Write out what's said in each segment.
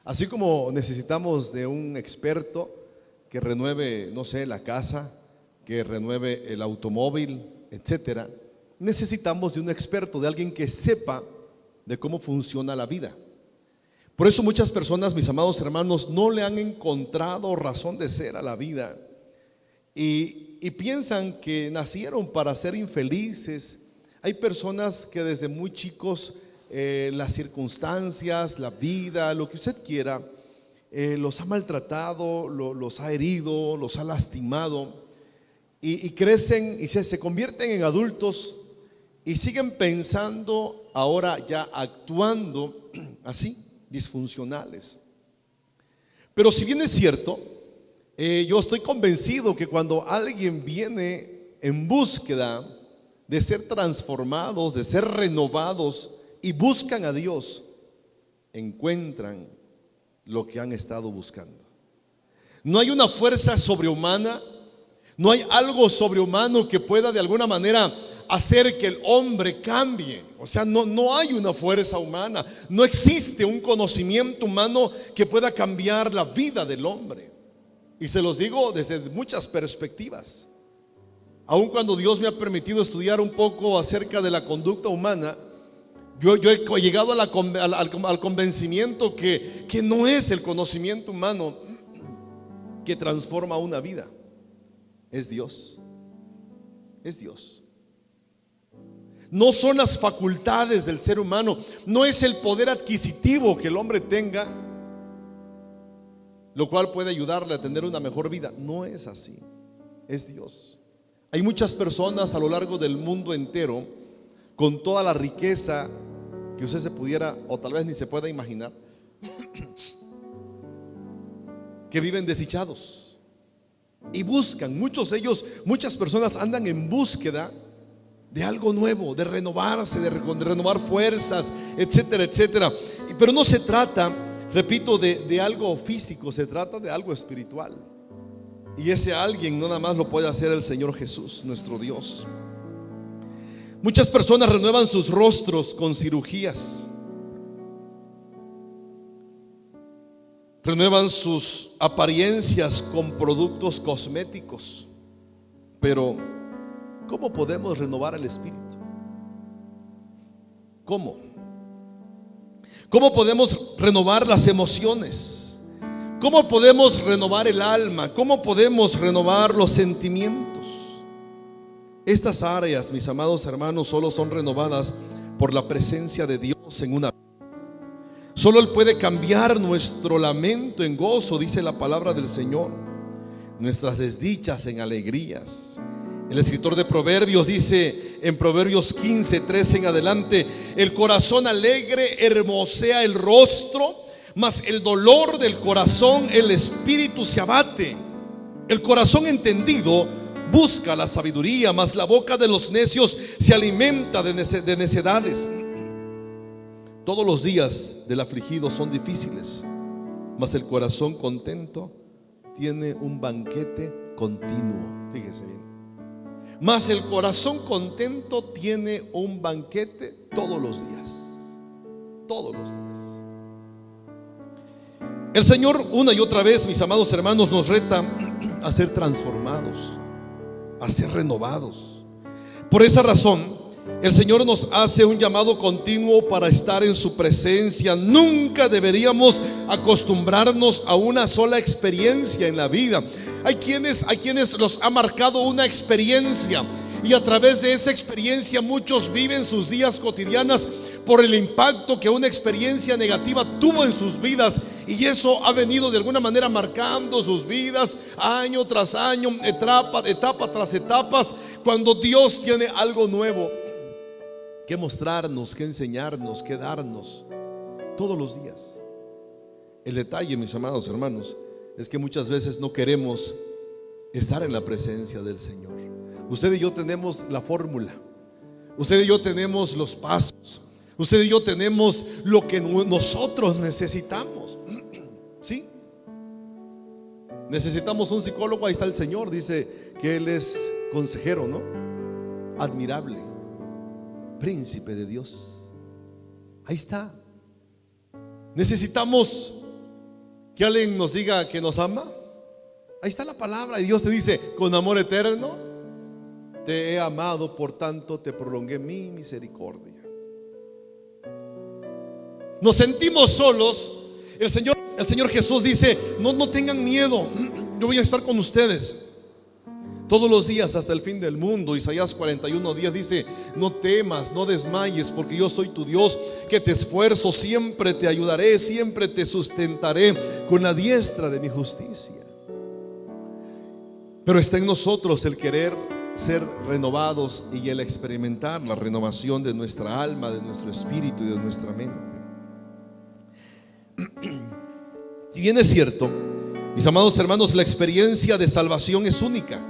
Así como necesitamos de un experto que renueve, no sé, la casa, que renueve el automóvil, etcétera, necesitamos de un experto, de alguien que sepa de cómo funciona la vida. Por eso muchas personas, mis amados hermanos, no le han encontrado razón de ser a la vida y piensan que nacieron para ser infelices. Hay personas que desde muy chicos las circunstancias, la vida, lo que usted quiera, los ha maltratado, los ha herido, los ha lastimado y crecen y se convierten en adultos y siguen pensando, ahora ya actuando así, disfuncionales. Pero si bien es cierto, yo estoy convencido que cuando alguien viene en búsqueda de ser transformados, de ser renovados y buscan a Dios, encuentran lo que han estado buscando. No hay una fuerza sobrehumana, no hay algo sobrehumano que pueda de alguna manera hacer que el hombre cambie. O sea, no hay una fuerza humana, no existe un conocimiento humano que pueda cambiar la vida del hombre. Y se los digo desde muchas perspectivas. Aun cuando Dios me ha permitido estudiar un poco acerca de la conducta humana, yo he llegado al convencimiento que no es el conocimiento humano que transforma una vida. Es Dios. Es Dios. No son las facultades del ser humano, no es el poder adquisitivo que el hombre tenga, lo cual puede ayudarle a tener una mejor vida. No es así, es Dios. Hay muchas personas a lo largo del mundo entero con toda la riqueza que usted se pudiera o tal vez ni se pueda imaginar, que viven desdichados y buscan, muchas personas andan en búsqueda de algo nuevo, de renovarse, de renovar fuerzas, etcétera, etcétera. Pero no se trata, repito, de algo físico, se trata de algo espiritual. Y ese alguien no nada más lo puede hacer el Señor Jesús, nuestro Dios. Muchas personas renuevan sus rostros con cirugías, renuevan sus apariencias con productos cosméticos. Pero ¿cómo podemos renovar el espíritu? ¿Cómo? ¿Cómo podemos renovar las emociones? ¿Cómo podemos renovar el alma? ¿Cómo podemos renovar los sentimientos? Estas áreas, mis amados hermanos, solo son renovadas por la presencia de Dios en una vida. Solo Él puede cambiar nuestro lamento en gozo, dice la palabra del Señor, nuestras desdichas en alegrías. El escritor de Proverbios dice en Proverbios 15:13 en adelante: el corazón alegre hermosea el rostro, mas el dolor del corazón, el espíritu se abate. El corazón entendido busca la sabiduría, mas la boca de los necios se alimenta de necedades. Todos los días del afligido son difíciles, mas el corazón contento tiene un banquete continuo. Fíjese bien. Mas el corazón contento tiene un banquete todos los días. Todos los días. El Señor una y otra vez, mis amados hermanos, nos reta a ser transformados, a ser renovados. Por esa razón, el Señor nos hace un llamado continuo para estar en su presencia. Nunca deberíamos acostumbrarnos a una sola experiencia en la vida. Hay quienes los ha marcado una experiencia y a través de esa experiencia muchos viven sus días cotidianas por el impacto que una experiencia negativa tuvo en sus vidas, y eso ha venido de alguna manera marcando sus vidas año tras año, etapa tras etapas, cuando Dios tiene algo nuevo que mostrarnos, que enseñarnos, que darnos todos los días. El detalle, mis amados hermanos, es que muchas veces no queremos estar en la presencia del Señor. Usted y yo tenemos la fórmula, usted y yo tenemos los pasos, usted y yo tenemos lo que nosotros necesitamos. ¿Sí? Necesitamos un psicólogo, ahí está el Señor, dice que Él es consejero, ¿no? Admirable, príncipe de Dios. Ahí está. Necesitamos que alguien nos diga que nos ama? Ahí está la palabra, y Dios te dice: con amor eterno te he amado, por tanto te prolongué mi misericordia. Nos sentimos solos. El Señor Jesús dice: no tengan miedo, yo voy a estar con ustedes todos los días hasta el fin del mundo. Isaías 41:10 dice: no temas, no desmayes, porque yo soy tu Dios, que te esfuerzo, siempre te ayudaré, siempre te sustentaré con la diestra de mi justicia. Pero está en nosotros el querer ser renovados y el experimentar la renovación de nuestra alma, de nuestro espíritu y de nuestra mente. Si bien es cierto, mis amados hermanos, la experiencia de salvación es única.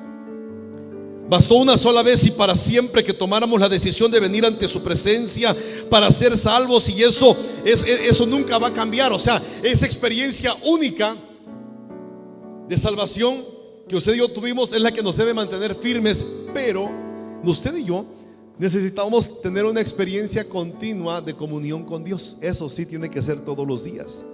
Bastó una sola vez y para siempre que tomáramos la decisión de venir ante su presencia para ser salvos, y eso nunca va a cambiar. O sea, esa experiencia única de salvación que usted y yo tuvimos es la que nos debe mantener firmes. Pero usted y yo necesitamos tener una experiencia continua de comunión con Dios. Eso sí tiene que ser todos los días,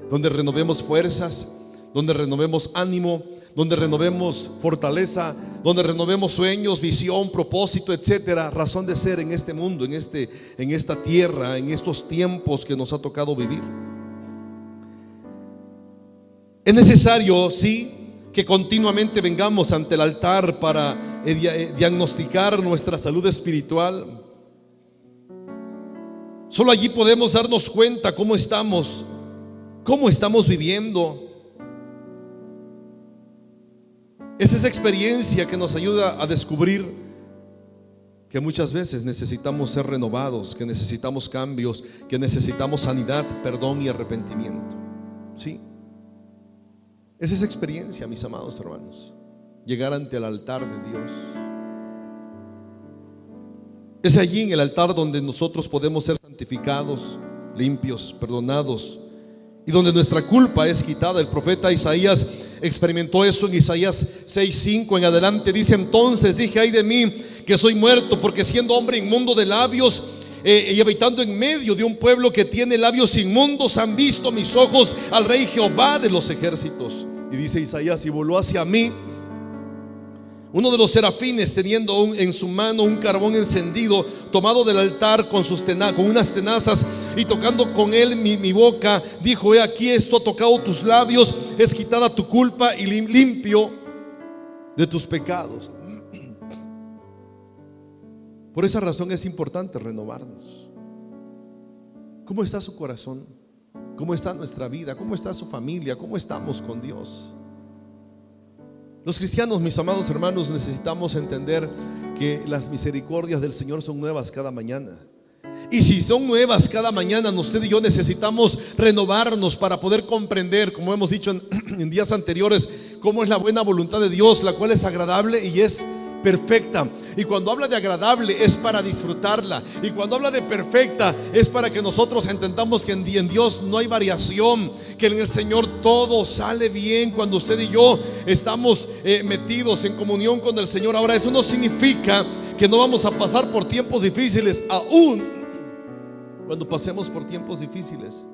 donde renovemos fuerzas, donde renovemos ánimo, donde renovemos fortaleza, donde renovemos sueños, visión, propósito, etcétera, razón de ser en este mundo, en esta tierra, en estos tiempos que nos ha tocado vivir. Es necesario, sí, que continuamente vengamos ante el altar para diagnosticar nuestra salud espiritual. Solo allí podemos darnos cuenta cómo estamos viviendo. Es esa experiencia que nos ayuda a descubrir que muchas veces necesitamos ser renovados, que necesitamos cambios, que necesitamos sanidad, perdón y arrepentimiento. Sí, es esa experiencia, mis amados hermanos, llegar ante el altar de Dios. Es allí en el altar donde nosotros podemos ser santificados, limpios, perdonados, y donde nuestra culpa es quitada. El profeta Isaías experimentó eso en Isaías 6:5 en adelante. Dice: entonces dije: ay de mí, que soy muerto, porque siendo hombre inmundo de labios y habitando en medio de un pueblo que tiene labios inmundos, han visto mis ojos al Rey Jehová de los ejércitos. Y dice Isaías: y voló hacia mí uno de los serafines, teniendo en su mano un carbón encendido, tomado del altar con unas tenazas, y tocando con él mi boca, dijo: he aquí, esto ha tocado tus labios, es quitada tu culpa y limpio de tus pecados. Por esa razón es importante renovarnos. ¿Cómo está su corazón? ¿Cómo está nuestra vida? ¿Cómo está su familia? ¿Cómo estamos con Dios? Los cristianos, mis amados hermanos, necesitamos entender que las misericordias del Señor son nuevas cada mañana. Y si son nuevas cada mañana, usted y yo necesitamos renovarnos para poder comprender, como hemos dicho en días anteriores, cómo es la buena voluntad de Dios, la cual es agradable y es perfecta. Y cuando habla de agradable es para disfrutarla, y cuando habla de perfecta es para que nosotros entendamos que en Dios no hay variación, que en el Señor todo sale bien cuando usted y yo estamos metidos en comunión con el Señor. Ahora, eso no significa que no vamos a pasar por tiempos difíciles. Aún cuando pasemos por tiempos difíciles,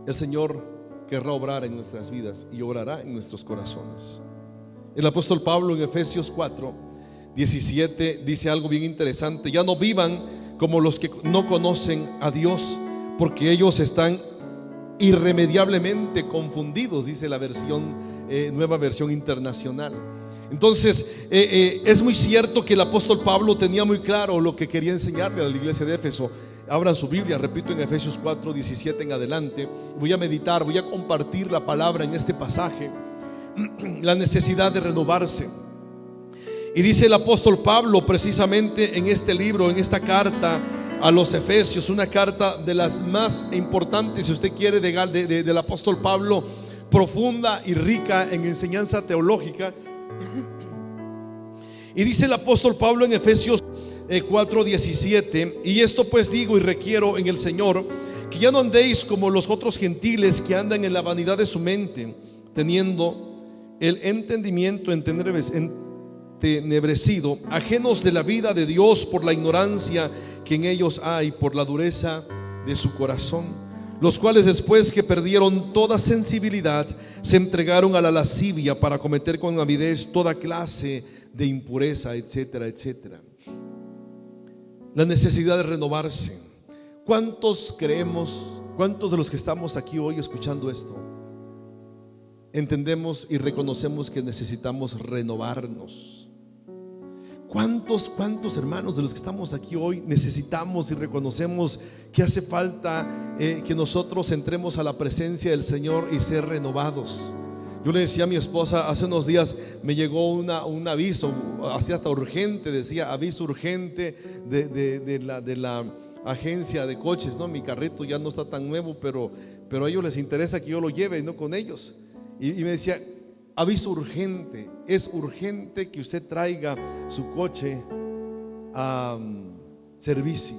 el Señor querrá obrar en nuestras vidas y obrará en nuestros corazones. El apóstol Pablo en Efesios 4:17 dice algo bien interesante: ya no vivan como los que no conocen a Dios, porque ellos están irremediablemente confundidos, dice la nueva versión internacional. Entonces es muy cierto que el apóstol Pablo tenía muy claro lo que quería enseñarle a la iglesia de Éfeso. Abran su Biblia, repito, en Efesios 4:17 en adelante. Voy a meditar, voy a compartir la palabra en este pasaje, la necesidad de renovarse. Y dice el apóstol Pablo precisamente en este libro, en esta carta a los Efesios, una carta de las más importantes, si usted quiere, del apóstol Pablo, profunda y rica en enseñanza teológica. Y dice el apóstol Pablo en Efesios 4:17: y esto pues digo y requiero en el Señor, que ya no andéis como los otros gentiles que andan en la vanidad de su mente, teniendo el entendimiento entenebrecido, ajenos de la vida de Dios por la ignorancia que en ellos hay, por la dureza de su corazón, los cuales después que perdieron toda sensibilidad, se entregaron a la lascivia para cometer con avidez toda clase de impureza, etcétera, etcétera. La necesidad de renovarse. ¿Cuántos creemos, cuántos de los que estamos aquí hoy escuchando esto, entendemos y reconocemos que necesitamos renovarnos? ¿Cuántos hermanos de los que estamos aquí hoy necesitamos y reconocemos que hace falta que nosotros entremos a la presencia del Señor y ser renovados? Yo le decía a mi esposa, hace unos días me llegó un aviso, así hasta urgente, decía aviso urgente de la agencia de coches, ¿no? Mi carrito ya no está tan nuevo, pero a ellos les interesa que yo lo lleve, ¿no? Con ellos. Y me decía, aviso urgente, es urgente que usted traiga su coche a servicio.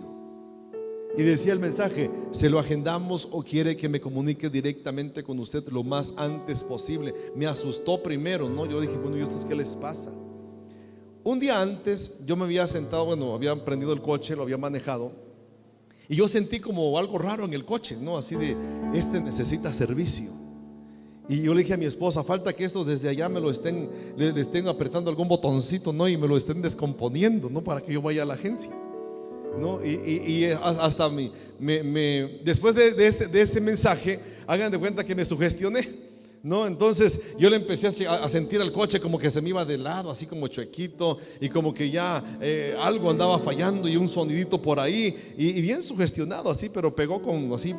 Y decía el mensaje, ¿se lo agendamos o quiere que me comunique directamente con usted lo más antes posible? Me asustó primero, ¿no? Yo dije, bueno, ¿y estos qué les pasa? Un día antes yo me había sentado, había prendido el coche, lo había manejado, y yo sentí como algo raro en el coche, ¿no? Así de, necesita servicio. Y yo le dije a mi esposa, falta que esto desde allá me lo le estén apretando algún botoncito, ¿no? Y me lo estén descomponiendo, ¿no? Para que yo vaya a la agencia, ¿no? Y hasta después de este mensaje, hagan de cuenta que me sugestioné, ¿no? Entonces yo le empecé a sentir al coche como que se me iba de lado, así como chuequito, y como que ya algo andaba fallando y un sonidito por ahí, y bien sugestionado así, pero pegó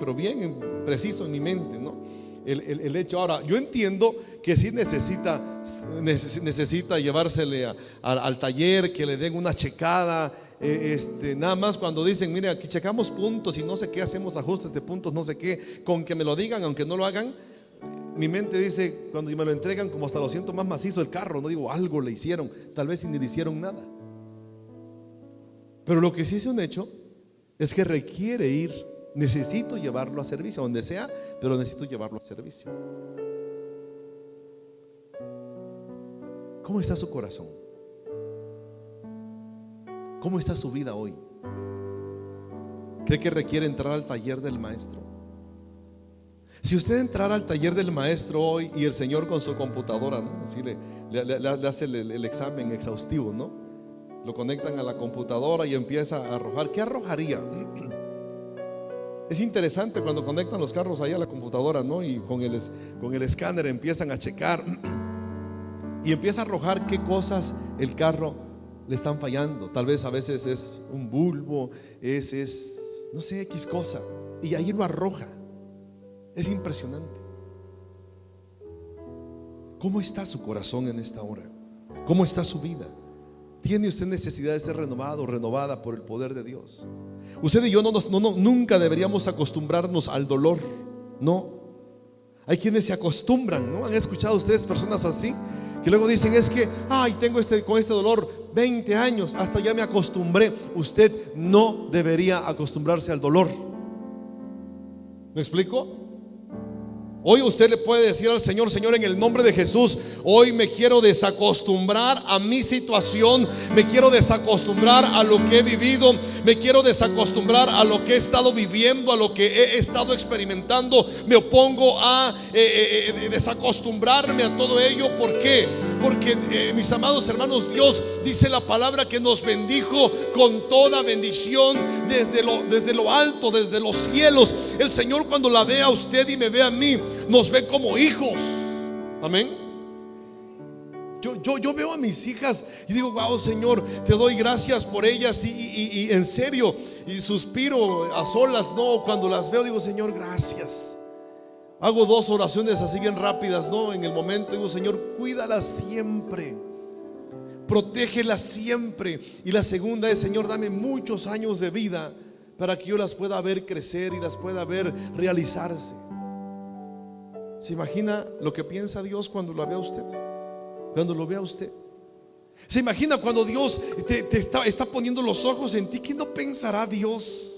pero bien preciso en mi mente, ¿no? El hecho. Ahora, yo entiendo que sí necesita llevársele al taller, que le den una checada. Nada más cuando dicen, mire, aquí checamos puntos y no sé qué, hacemos ajustes de puntos, no sé qué, con que me lo digan, aunque no lo hagan, mi mente dice, cuando me lo entregan, como hasta lo siento más macizo el carro, no digo, algo le hicieron, tal vez ni le hicieron nada. Pero lo que sí es un hecho es que requiere ir. Necesito llevarlo a servicio, donde sea, pero necesito llevarlo a servicio. ¿Cómo está su corazón? ¿Cómo está su vida hoy? ¿Cree que requiere entrar al taller del maestro? Si usted entrara al taller del maestro hoy y el Señor con su computadora, ¿no? Así le hace el examen exhaustivo, ¿no? Lo conectan a la computadora y empieza a arrojar. ¿Qué arrojaría? Es interesante cuando conectan los carros ahí a la computadora, ¿no? Y con el escáner empiezan a checar y empieza a arrojar qué cosas el carro le están fallando. Tal vez a veces es un bulbo, no sé, X cosa, y ahí lo arroja. Es impresionante. ¿Cómo está su corazón en esta hora? ¿Cómo está su vida? ¿Tiene usted necesidad de ser renovado o renovada por el poder de Dios? Usted y yo nunca deberíamos acostumbrarnos al dolor, no. Hay quienes se acostumbran, ¿no? ¿Han escuchado ustedes personas así? Que luego dicen, es que, tengo con este dolor 20 años, hasta ya me acostumbré. Usted no debería acostumbrarse al dolor. ¿Me explico? Hoy usted le puede decir al Señor, Señor, en el nombre de Jesús, hoy me quiero desacostumbrar a mi situación, me quiero desacostumbrar a lo que he vivido, me quiero desacostumbrar a lo que he estado viviendo, a lo que he estado experimentando. Me opongo a desacostumbrarme a todo ello. ¿Por qué? Porque mis amados, Dios dice la palabra que nos bendijo con toda bendición desde lo alto, desde los cielos. El Señor, cuando la ve a usted y me ve a mí, nos ve como hijos. Amén. Yo veo a mis hijas y digo, wow, Señor, te doy gracias por ellas, y en serio, y suspiro a solas, no, cuando las veo digo, Señor, gracias. Hago 2 oraciones así bien rápidas, no, en el momento digo, Señor, cuídalas siempre, protégelas siempre. Y la segunda es, Señor, dame muchos años de vida para que yo las pueda ver crecer y las pueda ver realizarse. ¿Se imagina lo que piensa Dios cuando la vea usted? Cuando lo vea usted. ¿Se imagina cuando Dios te está poniendo los ojos en ti? ¿Qué no pensará Dios?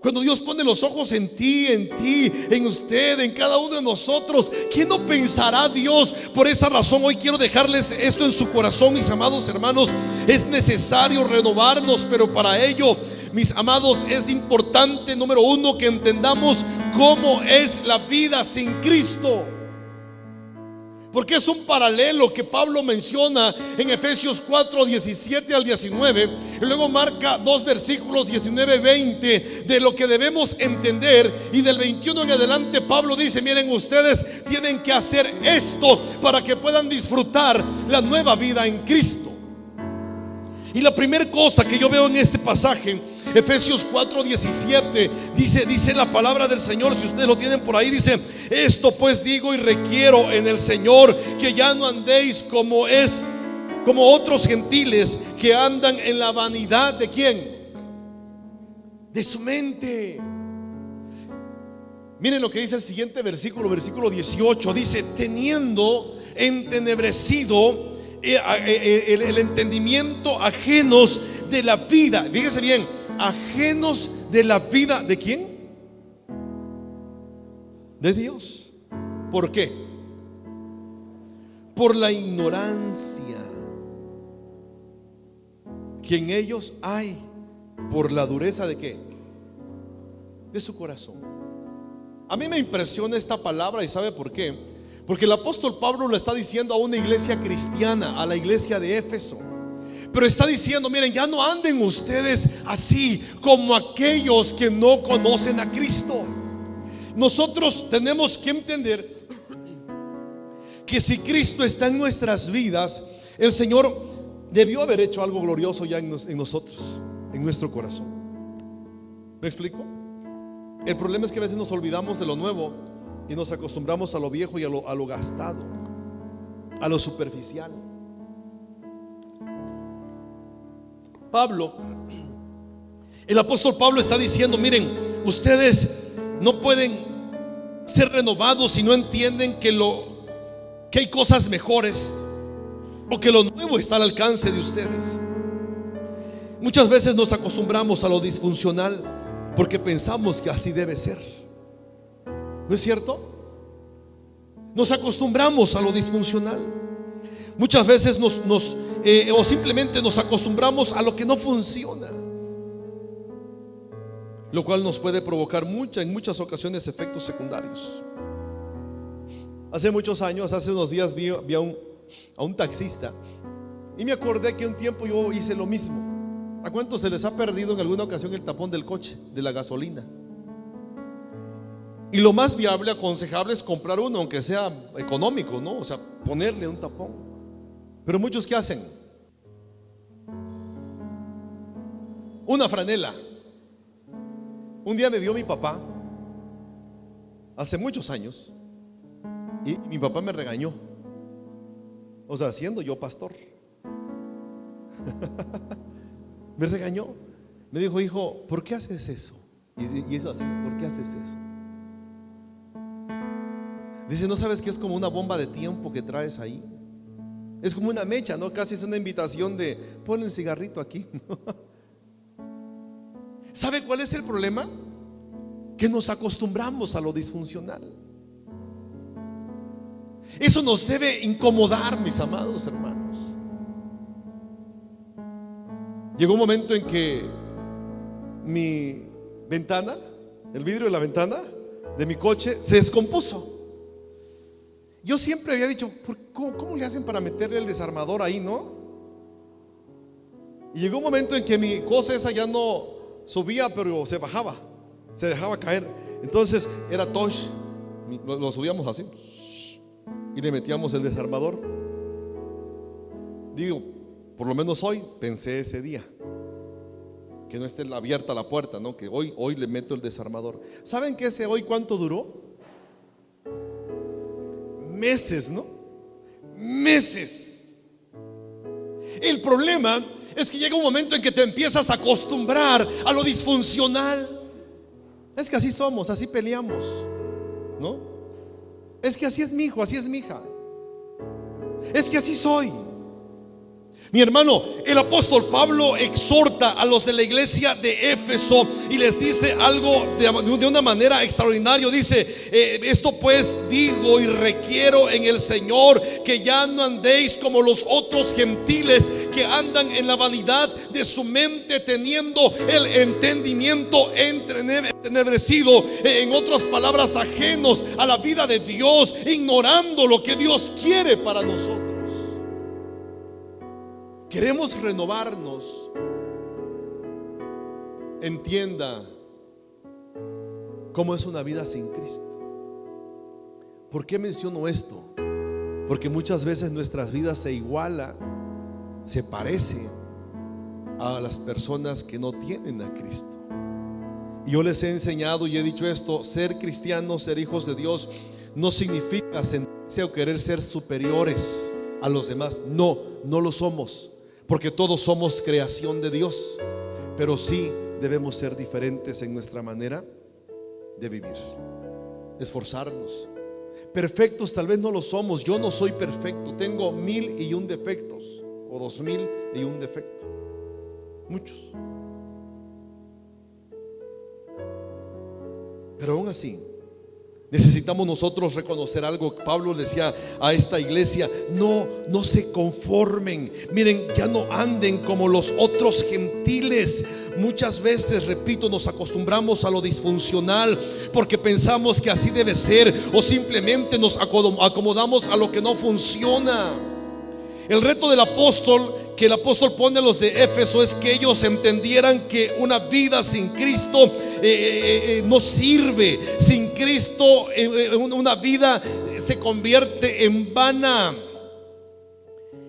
Cuando Dios pone los ojos en ti, en usted, en cada uno de nosotros, ¿qué no pensará Dios? Por esa razón hoy quiero dejarles esto en su corazón, mis amados hermanos. Es necesario renovarnos, pero para ello mis amados, es importante, número uno, que entendamos cómo es la vida sin Cristo. Porque es un paralelo que Pablo menciona en Efesios 4, 17 al 19. Y luego marca dos versículos, 19, 20, de lo que debemos entender. Y del 21 en adelante Pablo dice: miren, ustedes tienen que hacer esto para que puedan disfrutar la nueva vida en Cristo. Y la primera cosa que yo veo en este pasaje, Efesios 4, 17, dice la palabra del Señor, si ustedes lo tienen por ahí, dice: esto pues digo y requiero en el Señor, que ya no andéis como otros gentiles, que andan en la vanidad ¿de quién? De su mente. Miren lo que dice el siguiente versículo, versículo 18, dice: teniendo entenebrecido el entendimiento, ajenos de la vida. Fíjense bien, ajenos de la vida ¿de quién? De Dios. ¿Por qué? Por la ignorancia que en ellos hay, por la dureza ¿de qué? De su corazón. A mí me impresiona esta palabra, y ¿sabe por qué? Porque el apóstol Pablo lo está diciendo a una iglesia cristiana, a la iglesia de Éfeso. Pero está diciendo: miren, ya no anden ustedes así como aquellos que no conocen a Cristo. Nosotros tenemos que entender que si Cristo está en nuestras vidas, el Señor debió haber hecho algo glorioso ya en nosotros, en nuestro corazón. ¿Me explico? El problema es que a veces nos olvidamos de lo nuevo y nos acostumbramos a lo viejo y a lo gastado, a lo superficial. El apóstol Pablo está diciendo: miren, ustedes no pueden ser renovados si no entienden que hay cosas mejores, o que lo nuevo está al alcance de ustedes. Muchas veces nos acostumbramos a lo disfuncional porque pensamos que así debe ser. ¿No es cierto? Nos acostumbramos a lo disfuncional. Muchas veces o simplemente nos acostumbramos a lo que no funciona, lo cual nos puede provocar en muchas ocasiones efectos secundarios. Hace muchos años, hace unos días vi a un taxista y me acordé que un tiempo yo hice lo mismo. ¿A cuántos se les ha perdido en alguna ocasión el tapón del coche, de la gasolina? Y lo más viable, aconsejable es comprar uno, aunque sea económico, ¿no? O sea, ponerle un tapón. Pero muchos, ¿qué hacen? Una franela. Un día me vio mi papá, hace muchos años, y mi papá me regañó. O sea, siendo yo pastor, me regañó. Me dijo: hijo, ¿por qué haces eso? Y eso así: ¿por qué haces eso? Dice: ¿no sabes que es como una bomba de tiempo que traes ahí? Es como una mecha, ¿no? Casi es una invitación de: pon el cigarrito aquí. ¿Sabe cuál es el problema? Que nos acostumbramos a lo disfuncional. Eso nos debe incomodar, mis amados hermanos. Llegó un momento en que mi ventana, el vidrio de la ventana de mi coche se descompuso. Yo siempre había dicho: ¿cómo le hacen para meterle el desarmador ahí, no? Y llegó un momento en que mi cosa esa ya no subía, pero se bajaba, se dejaba caer. Entonces era touch, lo subíamos así y le metíamos el desarmador. Digo, por lo menos hoy pensé ese día, que no esté abierta la puerta, ¿no? Que hoy le meto el desarmador. ¿Saben que ese hoy cuánto duró? Meses, ¿no? Meses. El problema es que llega un momento en que te empiezas a acostumbrar a lo disfuncional. Es que así somos, así peleamos, ¿no? Es que así es mi hijo, así es mi hija. Es que así soy. Mi hermano, el apóstol Pablo exhorta a los de la iglesia de Éfeso y les dice algo de una manera extraordinaria. Dice, esto pues digo y requiero en el Señor, que ya no andéis como los otros gentiles que andan en la vanidad de su mente, teniendo el entendimiento entenebrecido, en otras palabras, ajenos a la vida de Dios, ignorando lo que Dios quiere para nosotros. Queremos renovarnos. Entienda cómo es una vida sin Cristo. ¿Por qué menciono esto? Porque muchas veces nuestras vidas se igualan, se parecen a las personas que no tienen a Cristo. Y yo les he enseñado y he dicho esto: ser cristianos, ser hijos de Dios, no significa sentirse o querer ser superiores a los demás. No, no lo somos, porque todos somos creación de Dios. Pero sí debemos ser diferentes en nuestra manera de vivir, esforzarnos. Perfectos tal vez no lo somos. Yo no soy perfecto, tengo 1001 defectos o 2001 defectos, muchos. Pero aún así necesitamos nosotros reconocer algo. Pablo decía a esta iglesia: no se conformen. Miren, ya no anden como los otros gentiles. Muchas veces, repito, nos acostumbramos a lo disfuncional porque pensamos que así debe ser, o simplemente nos acomodamos a lo que no funciona. El reto del apóstol, que el apóstol pone a los de Éfeso, es que ellos entendieran que una vida sin Cristo no sirve. Sin Cristo una vida se convierte en vana.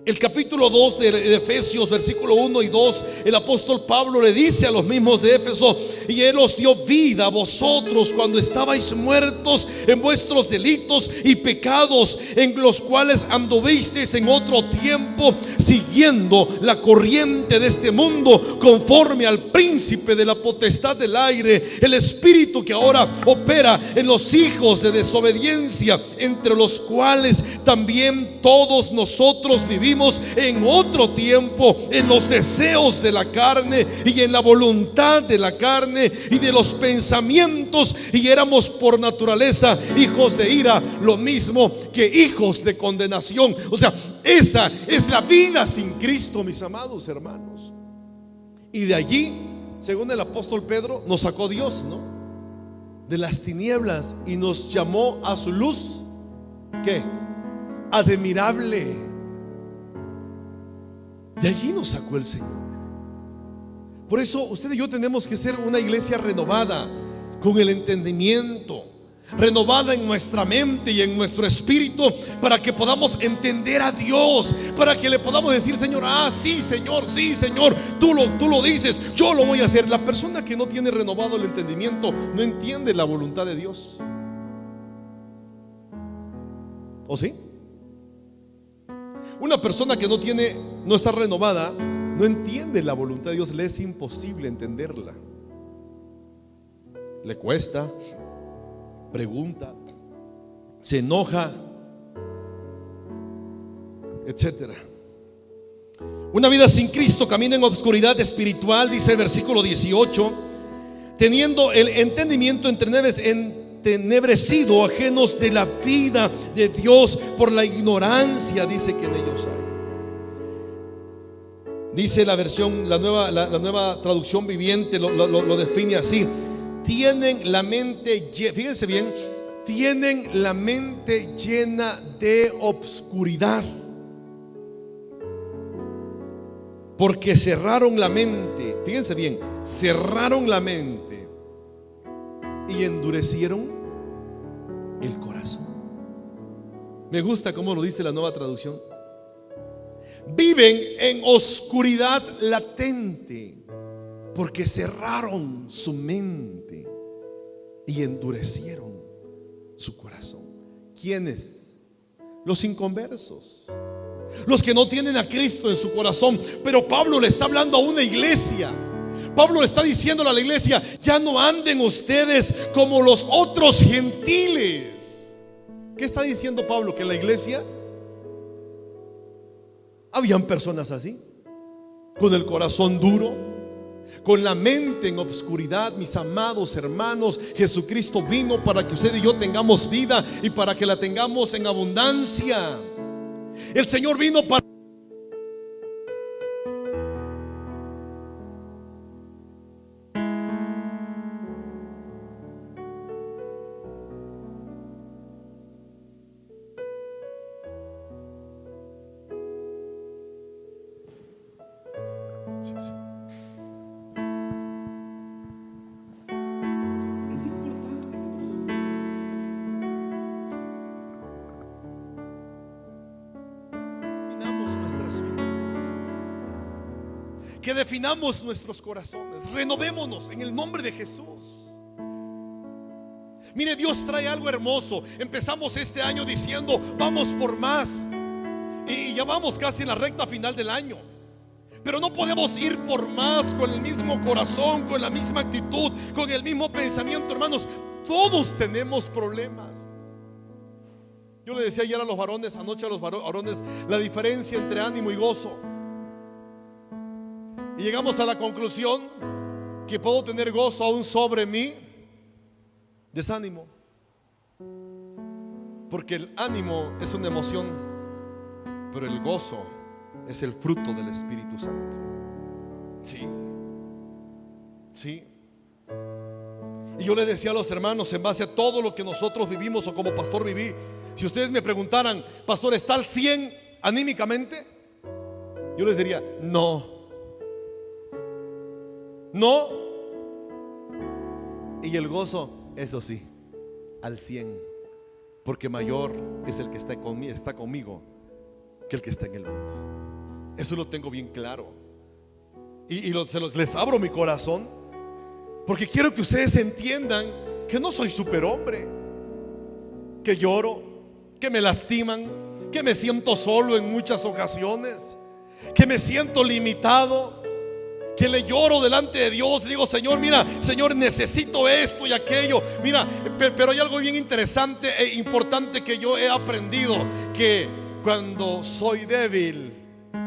El capítulo 2 de Efesios, versículo 1 y 2, el apóstol Pablo le dice a los mismos de Éfeso: y Él os dio vida a vosotros cuando estabais muertos en vuestros delitos y pecados, en los cuales anduvisteis en otro tiempo, siguiendo la corriente de este mundo, conforme al príncipe de la potestad del aire, el espíritu que ahora opera en los hijos de desobediencia, entre los cuales también todos nosotros vivimos en otro tiempo en los deseos de la carne y en la voluntad de la carne y de los pensamientos, y éramos por naturaleza hijos de ira, lo mismo que hijos de condenación. O sea, esa es la vida sin Cristo, mis amados hermanos. Y de allí, según el apóstol Pedro, nos sacó Dios, ¿no?, de las tinieblas y nos llamó a su luz. ¿Qué? Admirable. De allí nos sacó el Señor. Por eso usted y yo tenemos que ser una iglesia renovada, con el entendimiento, renovada en nuestra mente y en nuestro espíritu, para que podamos entender a Dios, para que le podamos decir: Señor, sí Señor, tú lo dices, yo lo voy a hacer. La persona que no tiene renovado el entendimiento no entiende la voluntad de Dios. ¿O sí? Una persona que no está renovada, no entiende la voluntad de Dios. Le es imposible entenderla. Le cuesta, pregunta, se enoja, etcétera. Una vida sin Cristo camina en obscuridad espiritual, dice el versículo 18, teniendo el entendimiento entenebrecido, ajenos de la vida de Dios por la ignorancia, dice, que en ellos hay. Dice la nueva traducción viviente, lo define así: tienen la mente, fíjense bien, tienen la mente llena de obscuridad, porque cerraron la mente. Fíjense bien, cerraron la mente y endurecieron el corazón. Me gusta cómo lo dice la nueva traducción: viven en oscuridad latente, porque cerraron su mente y endurecieron su corazón. ¿Quiénes? Los inconversos, los que no tienen a Cristo en su corazón. Pero Pablo le está hablando a una iglesia. Pablo está diciéndole a la iglesia: ya no anden ustedes como los otros gentiles. ¿Qué está diciendo Pablo? Que en la iglesia habían personas así. con el corazón duro, con la mente en obscuridad. Mis amados hermanos, Jesucristo vino para que usted y yo tengamos vida y para que la tengamos en abundancia. El Señor vino para... Que definamos nuestros corazones, renovémonos en el nombre de Jesús. Mire, Dios trae algo hermoso. Empezamos este año diciendo vamos por más, y ya vamos casi en la recta final del año. Pero no podemos ir por más con el mismo corazón, con la misma actitud, con el mismo pensamiento, hermanos. Todos tenemos problemas. Yo le decía ayer a los varones, anoche a los varones, la diferencia entre ánimo y gozo. Y llegamos a la conclusión que puedo tener gozo aún sobre mi desánimo, porque el ánimo es una emoción, pero el gozo es el fruto del Espíritu Santo. Sí, sí. Y yo le decía a los hermanos, en base a todo lo que nosotros vivimos, o como pastor viví, si ustedes me preguntaran, pastor, ¿está al 100 anímicamente? Yo les diría, no. No. Y el gozo, eso sí, al 100, porque mayor es el que está conmigo que el que está en el mundo. Eso lo tengo bien claro. Y les abro mi corazón, porque quiero que ustedes entiendan que no soy superhombre, que lloro, que me lastiman, que me siento solo en muchas ocasiones, que me siento limitado, que le lloro delante de Dios. Le digo, Señor, mira, Señor, necesito esto y aquello. Mira, pero hay algo bien interesante e importante que yo he aprendido, que cuando soy débil,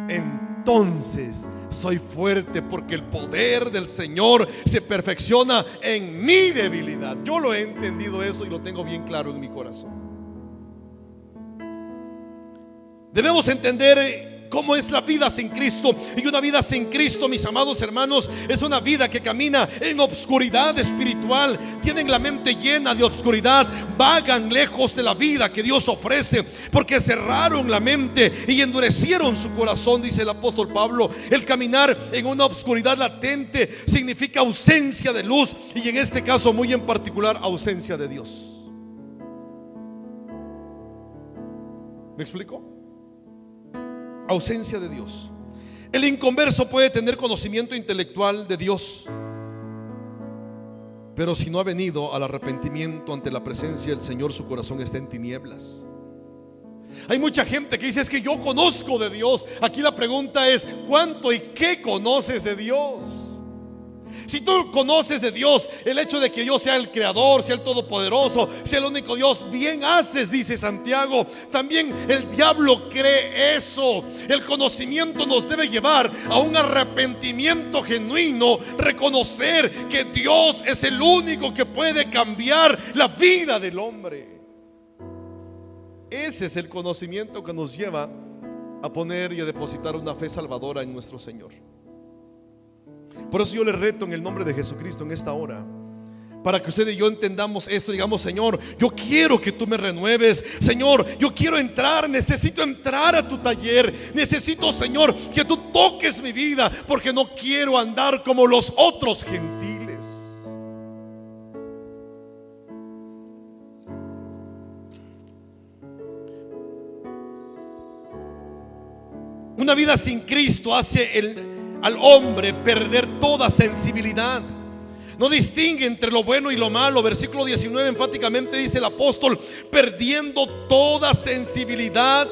entonces soy fuerte, porque el poder del Señor se perfecciona en mi debilidad. Yo lo he entendido eso y lo tengo bien claro en mi corazón. Debemos entender cómo es la vida sin Cristo. Y una vida sin Cristo, mis amados hermanos, es una vida que camina en obscuridad espiritual. Tienen la mente llena de obscuridad, vagan lejos de la vida que Dios ofrece, porque cerraron la mente y endurecieron su corazón. Dice el apóstol Pablo, el caminar en una obscuridad latente significa ausencia de luz, y en este caso muy en particular, ausencia de Dios. ¿Me explico? Ausencia de Dios. El inconverso puede tener conocimiento intelectual de Dios, pero si no ha venido al arrepentimiento ante la presencia del Señor, su corazón está en tinieblas. Hay mucha gente que dice, es que yo conozco de Dios. Aquí la pregunta es, ¿cuánto y qué conoces de Dios? Si tú conoces de Dios, el hecho de que Dios sea el creador, sea el todopoderoso, sea el único Dios, bien haces, dice Santiago. También el diablo cree eso. El conocimiento nos debe llevar a un arrepentimiento genuino, reconocer que Dios es el único que puede cambiar la vida del hombre. Ese es el conocimiento que nos lleva a poner y a depositar una fe salvadora en nuestro Señor. Por eso yo le reto en el nombre de Jesucristo en esta hora, para que usted y yo entendamos esto. Digamos, Señor, yo quiero que tú me renueves. Señor, yo quiero entrar, necesito entrar a tu taller. Necesito, Señor, que tú toques mi vida, porque no quiero andar como los otros gentiles. Una vida sin Cristo hace al hombre perder toda sensibilidad. No distingue entre lo bueno y lo malo. Versículo 19 enfáticamente dice el apóstol, perdiendo toda sensibilidad.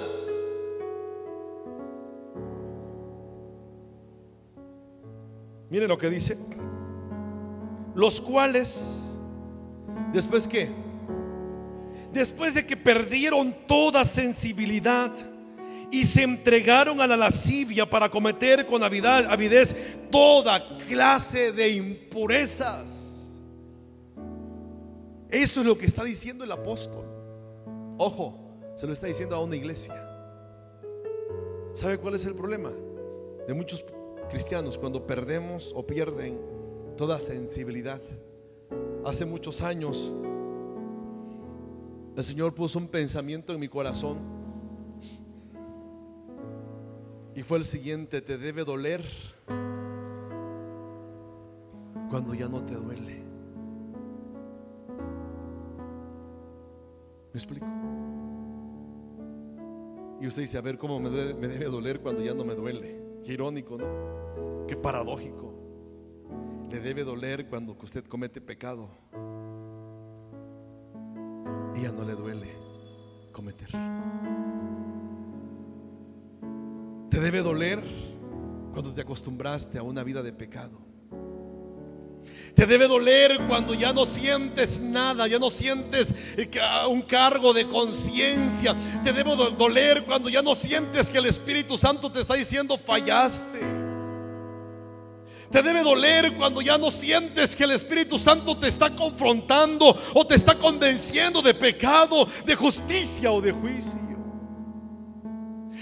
Miren lo que dice: los cuales, ¿después qué? Después de que perdieron toda sensibilidad y se entregaron a la lascivia para cometer con avidez toda clase de impurezas. Eso es lo que está diciendo el apóstol. Ojo, se lo está diciendo a una iglesia. ¿Sabe cuál es el problema de muchos cristianos cuando perdemos o pierden toda sensibilidad? Hace muchos años el Señor puso un pensamiento en mi corazón y fue el siguiente: te debe doler cuando ya no te duele. ¿Me explico? Y usted dice, a ver, ¿cómo me debe doler cuando ya no me duele? Qué irónico, ¿no? Qué paradójico. Le debe doler cuando usted comete pecado y ya no le duele cometer. Te debe doler cuando te acostumbraste a una vida de pecado. Te debe doler cuando ya no sientes nada, ya no sientes un cargo de conciencia. Te debe doler cuando ya no sientes que el Espíritu Santo te está diciendo fallaste. Te debe doler cuando ya no sientes que el Espíritu Santo te está confrontando o te está convenciendo de pecado, de justicia o de juicio.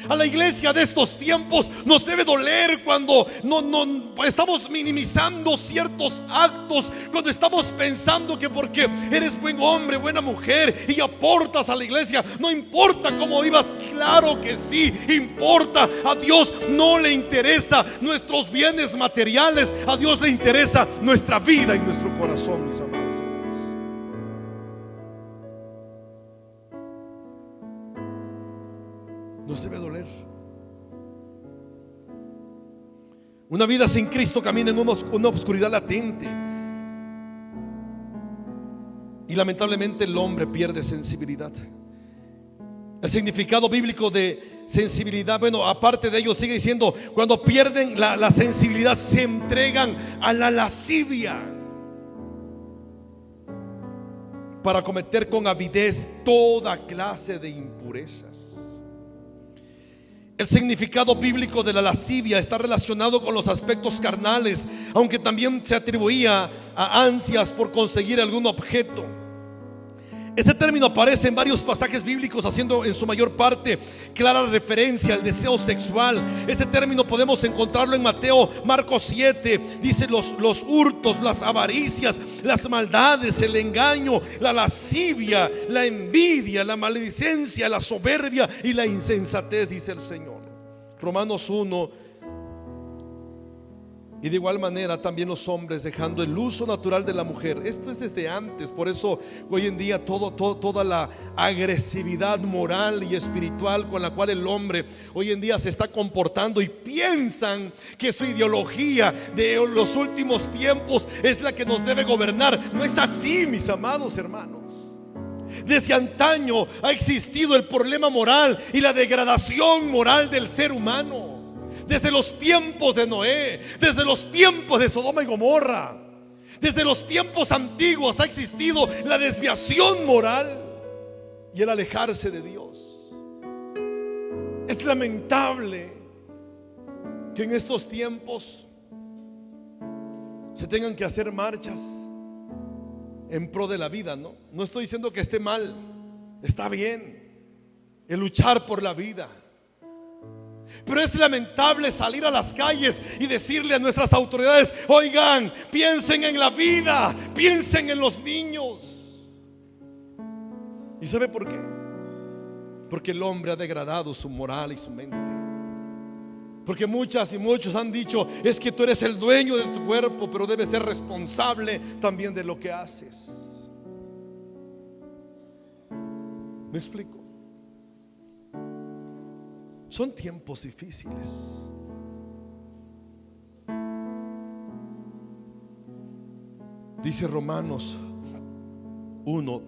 A la iglesia de estos tiempos nos debe doler cuando no estamos minimizando ciertos actos, cuando estamos pensando que porque eres buen hombre, buena mujer y aportas a la iglesia, no importa cómo vivas. Claro que sí importa. A Dios no le interesa nuestros bienes materiales, a Dios le interesa nuestra vida y nuestro corazón, mis amados. Nos debe doler. Una vida sin Cristo camina en una oscuridad latente y lamentablemente el hombre pierde sensibilidad. El significado bíblico de sensibilidad, bueno, aparte de ello sigue diciendo, cuando pierden la sensibilidad se entregan a la lascivia para cometer con avidez toda clase de impurezas. El significado bíblico de la lascivia está relacionado con los aspectos carnales, aunque también se atribuía a ansias por conseguir algún objeto. Este término aparece en varios pasajes bíblicos, haciendo en su mayor parte clara referencia al deseo sexual. Este término podemos encontrarlo en Mateo, Marcos 7. Dice los hurtos, las avaricias, las maldades, el engaño, la lascivia, la envidia, la maledicencia, la soberbia y la insensatez, dice el Señor. Romanos 1. Y de igual manera también los hombres dejando el uso natural de la mujer. Esto es desde antes. Por eso hoy en día toda la agresividad moral y espiritual con la cual el hombre hoy en día se está comportando, y piensan que su ideología de los últimos tiempos es la que nos debe gobernar. No es así, mis amados hermanos. Desde antaño ha existido el problema moral y la degradación moral del ser humano. Desde los tiempos de Noé, desde los tiempos de Sodoma y Gomorra, desde los tiempos antiguos ha existido la desviación moral y el alejarse de Dios. Es lamentable que en estos tiempos se tengan que hacer marchas en pro de la vida, ¿no? No estoy diciendo que esté mal, está bien el luchar por la vida. Pero es lamentable salir a las calles y decirle a nuestras autoridades: oigan, piensen en la vida, piensen en los niños. ¿Y sabe por qué? Porque el hombre ha degradado su moral y su mente. Porque muchas y muchos han dicho: es que tú eres el dueño de tu cuerpo, pero debes ser responsable también de lo que haces. ¿Me explico? Son tiempos difíciles. Dice Romanos 1,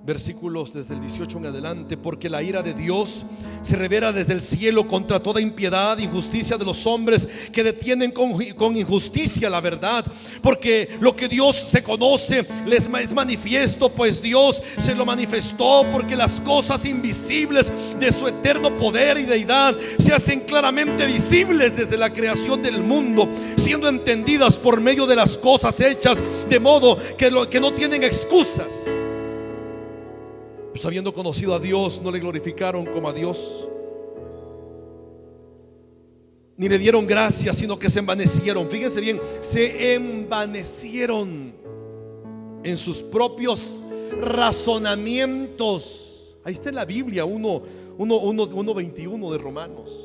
versículos desde el 18 en adelante: porque la ira de Dios se revela desde el cielo contra toda impiedad e injusticia de los hombres que detienen con injusticia la verdad. Porque lo que Dios se conoce les es manifiesto, pues Dios se lo manifestó, porque las cosas invisibles de su eterno poder y deidad se hacen claramente visibles desde la creación del mundo, siendo entendidas por medio de las cosas hechas, de modo que no tienen excusas. Pues habiendo conocido a Dios, no le glorificaron como a Dios, ni le dieron gracias, sino que se envanecieron. Fíjense bien, se envanecieron en sus propios razonamientos. Ahí está en la Biblia 1:21 de Romanos.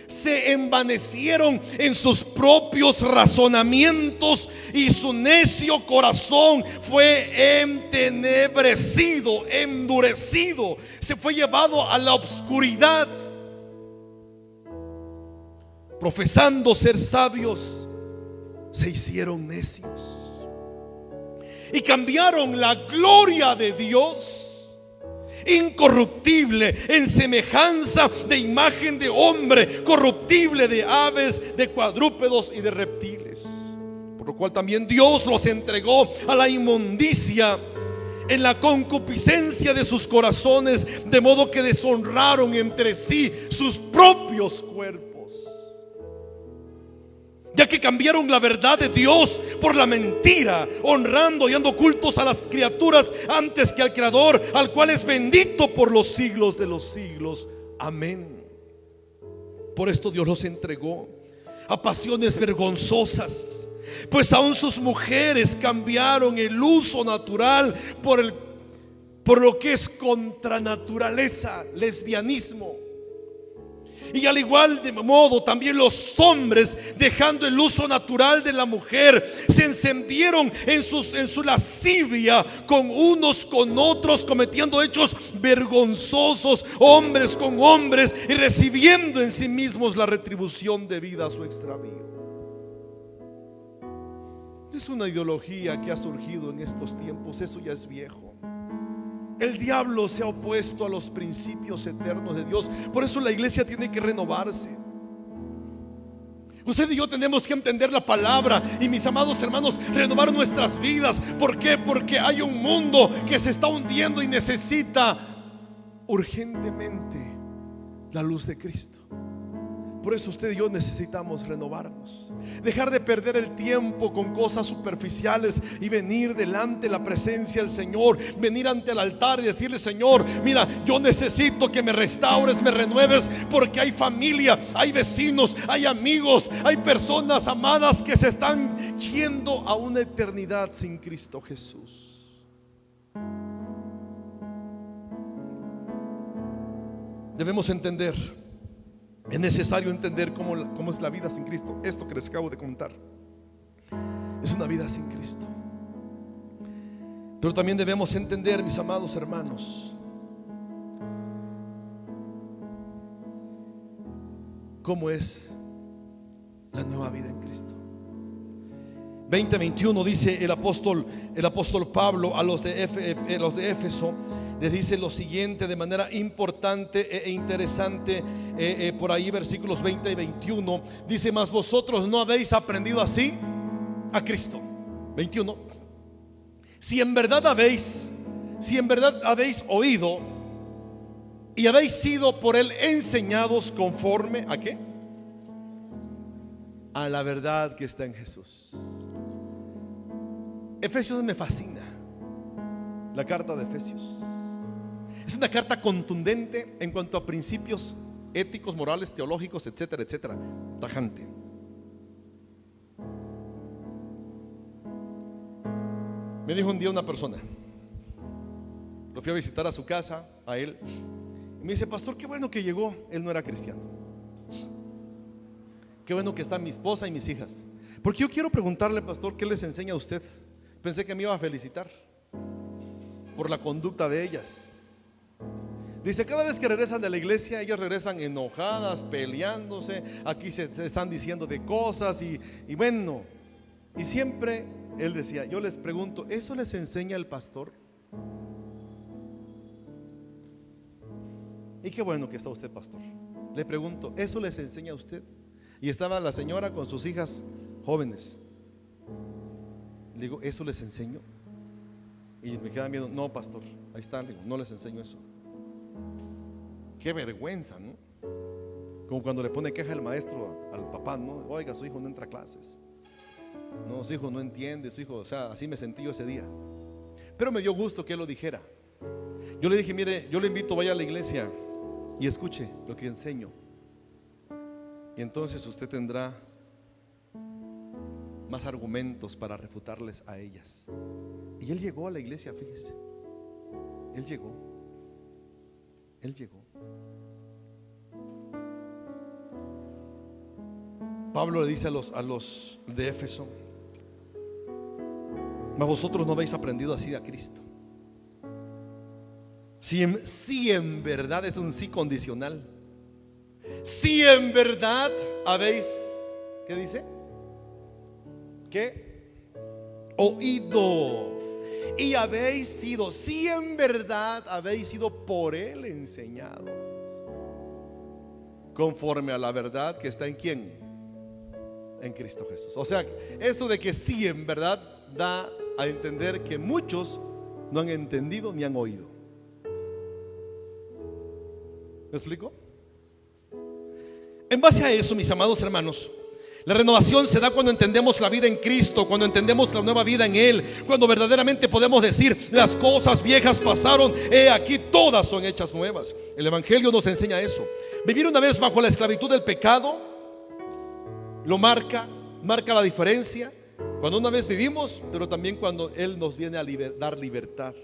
Se envanecieron en sus propios razonamientos, y su necio corazón fue entenebrecido, endurecido, se fue llevado a la oscuridad. Profesando ser sabios, se hicieron necios y cambiaron la gloria de Dios incorruptible en semejanza de imagen de hombre corruptible, de aves, de cuadrúpedos y de reptiles. Por lo cual también Dios los entregó a la inmundicia en la concupiscencia de sus corazones, de modo que deshonraron entre sí sus propios cuerpos, ya que cambiaron la verdad de Dios por la mentira, honrando y dando cultos a las criaturas antes que al Creador, al cual es bendito por los siglos de los siglos. Amén. Por esto Dios los entregó a pasiones vergonzosas, pues aún sus mujeres cambiaron el uso natural por lo que es contra naturaleza, lesbianismo. Y al igual de modo también los hombres, dejando el uso natural de la mujer, se encendieron en su lascivia con unos con otros, cometiendo hechos vergonzosos, hombres con hombres, y recibiendo en sí mismos la retribución debida a su extravío. Es una ideología que ha surgido en estos tiempos, eso ya es viejo. El diablo se ha opuesto a los principios eternos de Dios. Por eso la iglesia tiene que renovarse. Usted y yo tenemos que entender la palabra, y mis amados hermanos, renovar nuestras vidas. ¿Por qué? Porque hay un mundo que se está hundiendo y necesita urgentemente la luz de Cristo. Por eso usted y yo necesitamos renovarnos, dejar de perder el tiempo con cosas superficiales y venir delante de la presencia del Señor, venir ante el altar y decirle: Señor, mira, yo necesito que me restaures, me renueves, porque hay familia, hay vecinos, hay amigos, hay personas amadas que se están yendo a una eternidad sin Cristo Jesús. Debemos entender, es necesario entender cómo es la vida sin Cristo. Esto que les acabo de contar es una vida sin Cristo. Pero también debemos entender, mis amados hermanos, cómo es la nueva vida en Cristo. 20:21 dice el apóstol Pablo a los de Éfeso. Les dice lo siguiente de manera importante e interesante, por ahí versículos 20 y 21. Dice: mas vosotros no habéis aprendido así a Cristo. 21. Si en verdad habéis oído y habéis sido por él enseñados conforme ¿a qué? A la verdad que está en Jesús. Efesios me fascina. La carta de Efesios es una carta contundente en cuanto a principios éticos, morales, teológicos, etcétera, etcétera. Tajante. Me dijo un día una persona, lo fui a visitar a su casa, a él, y me dice: pastor, qué bueno que llegó. Él no era cristiano. Qué bueno que están mi esposa y mis hijas, porque yo quiero preguntarle, pastor, ¿qué les enseña a usted? Pensé que me iba a felicitar por la conducta de ellas. Dice: cada vez que regresan de la iglesia, ellas regresan enojadas, peleándose. Aquí se están diciendo de cosas y bueno. Y siempre él decía: yo les pregunto, ¿eso les enseña el pastor? Y qué bueno que está usted, pastor. Le pregunto, ¿eso les enseña a usted? Y estaba la señora con sus hijas jóvenes. Le digo, ¿eso les enseño? Y me quedan viendo, no, pastor, ahí está. Le digo, no les enseño eso. Qué vergüenza, ¿no? Como cuando le pone queja el maestro al papá, ¿no? Oiga, su hijo no entra a clases. No, su hijo no entiende, su hijo, o sea, así me sentí yo ese día. Pero me dio gusto que él lo dijera. Yo le dije, mire, yo le invito, vaya a la iglesia y escuche lo que enseño. Y entonces usted tendrá más argumentos para refutarles a ellas. Y él llegó a la iglesia, fíjese. Él llegó. Pablo le dice a los de Éfeso: mas vosotros no habéis aprendido así a Cristo. Si en verdad, es un sí condicional. Si en verdad habéis, ¿qué dice? ¿Qué? Oído. Y habéis sido, si en verdad habéis sido por Él enseñados, conforme a la verdad que está en ¿quién? En Cristo Jesús. O sea, eso de que sí en verdad da a entender que muchos no han entendido ni han oído. ¿Me explico? En base a eso, mis amados hermanos, la renovación se da cuando entendemos la vida en Cristo, cuando entendemos la nueva vida en Él, cuando verdaderamente podemos decir: las cosas viejas pasaron, he aquí todas son hechas nuevas. El Evangelio nos enseña eso. Vivir una vez bajo la esclavitud del pecado lo marca la diferencia. Cuando una vez vivimos, pero también cuando Él nos viene a dar libertad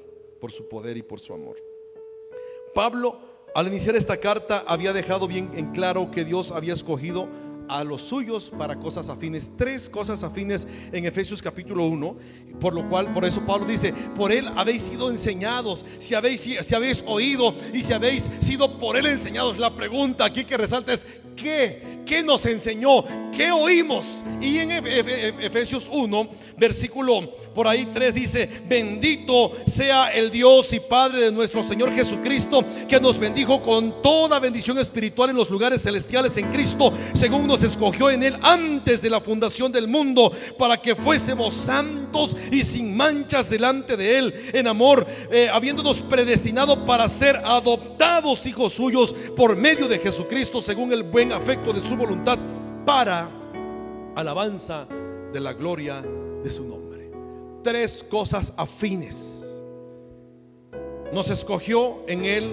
por su poder y por su amor. Pablo, al iniciar esta carta, había dejado bien en claro que Dios había escogido a los suyos para cosas afines. 3 cosas afines en Efesios capítulo 1. Por eso Pablo dice: por Él habéis sido enseñados. Si habéis oído y si habéis sido por Él enseñados. La pregunta aquí que resalta es: ¿qué nos enseñó? ¿Qué oímos? Y en Efesios 1, versículo por ahí 3 dice: bendito sea el Dios y Padre de nuestro Señor Jesucristo, que nos bendijo con toda bendición espiritual en los lugares celestiales en Cristo, según nos escogió en Él antes de la fundación del mundo, para que fuésemos santos y sin manchas delante de Él en amor, habiéndonos predestinado para ser adoptados hijos suyos por medio de Jesucristo, según el buen afecto de su voluntad, para alabanza de la gloria de su nombre. 3 cosas afines. Nos escogió en Él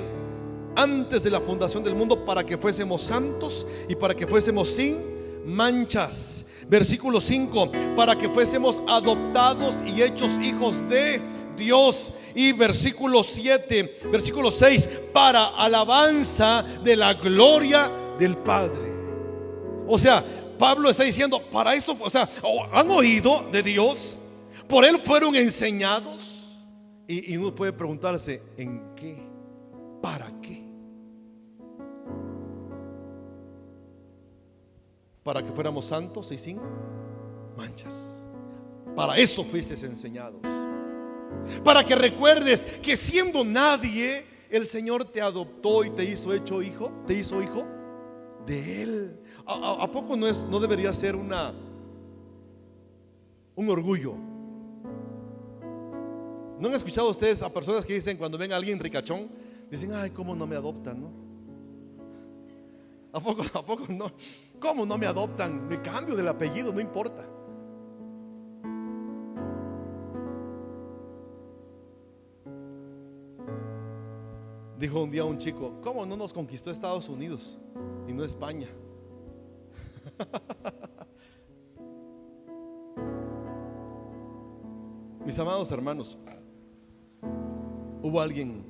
antes de la fundación del mundo para que fuésemos santos y para que fuésemos sin manchas. Versículo 5: para que fuésemos adoptados y hechos hijos de Dios. Y versículo 6: para alabanza de la gloria del Padre. O sea, Pablo está diciendo: para eso, o sea, han oído de Dios, por Él fueron enseñados. Y uno puede preguntarse: ¿en qué? ¿Para qué? Para que fuéramos santos y sin manchas. Para eso fuiste enseñados. Para que recuerdes que siendo nadie, el Señor te adoptó y te hizo hijo de Él. ¿A poco no debería ser un orgullo? ¿No han escuchado ustedes a personas que dicen, cuando ven a alguien ricachón, dicen: ay, cómo no me adoptan, ¿no? ¿A poco no? ¿Cómo no me adoptan? Me cambio del apellido, no importa. Dijo un día un chico: ¿cómo no nos conquistó Estados Unidos y no España? Mis amados hermanos, hubo alguien